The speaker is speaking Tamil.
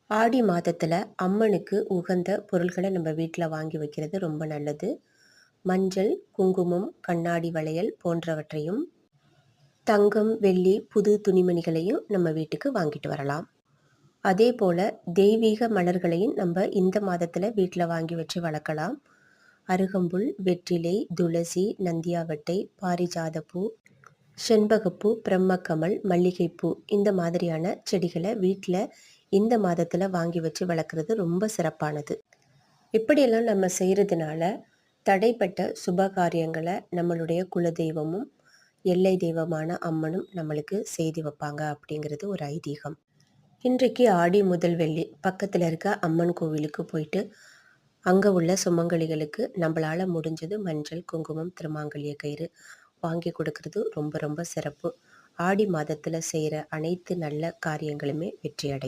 ஆடி மாதத்துல அம்மனுக்கு உகந்த பொருள்களை நம்ம வீட்டில் வாங்கி வைக்கிறது ரொம்ப நல்லது. மஞ்சள், குங்குமம், கண்ணாடி வளையல் போன்றவற்றையும், தங்கம், வெள்ளி, புது துணிமணிகளையும் நம்ம வீட்டுக்கு வாங்கிட்டு வரலாம். அதே போல தெய்வீக மலர்களையும் நம்ம இந்த மாதத்துல வீட்டில் வாங்கி வச்சு வளர்க்கலாம். அருகம்புல், வெற்றிலை, துளசி, நந்தியாவட்டை, பாரிஜாதப்பூ, செண்பகப்பூ, பிரம்மக்கமல், மல்லிகைப்பூ இந்த மாதிரியான செடிகளை வீட்டில் இந்த மாதத்தில் வாங்கி வச்சு வளர்க்குறது ரொம்ப சிறப்பானது. இப்படியெல்லாம் நம்ம செய்கிறதுனால தடைப்பட்ட சுப காரியங்களை நம்மளுடைய குலதெய்வமும் எல்லை தெய்வமான அம்மனும் நம்மளுக்கு செய்து வைப்பாங்க அப்படிங்கிறது ஒரு ஐதீகம். இன்றைக்கு ஆடி முதல் வெள்ளி பக்கத்தில் இருக்க அம்மன் கோவிலுக்கு போயிட்டு அங்கே உள்ள சுமங்கலிகளுக்கு நம்மளால் முடிஞ்சது மஞ்சள், குங்குமம், திருமாங்கல்ய கயிறு வாங்கி கொடுக்கறது ரொம்ப ரொம்ப சிறப்பு. ஆடி மாதத்தில் செய்கிற அனைத்து நல்ல காரியங்களுமே வெற்றி அடையும்.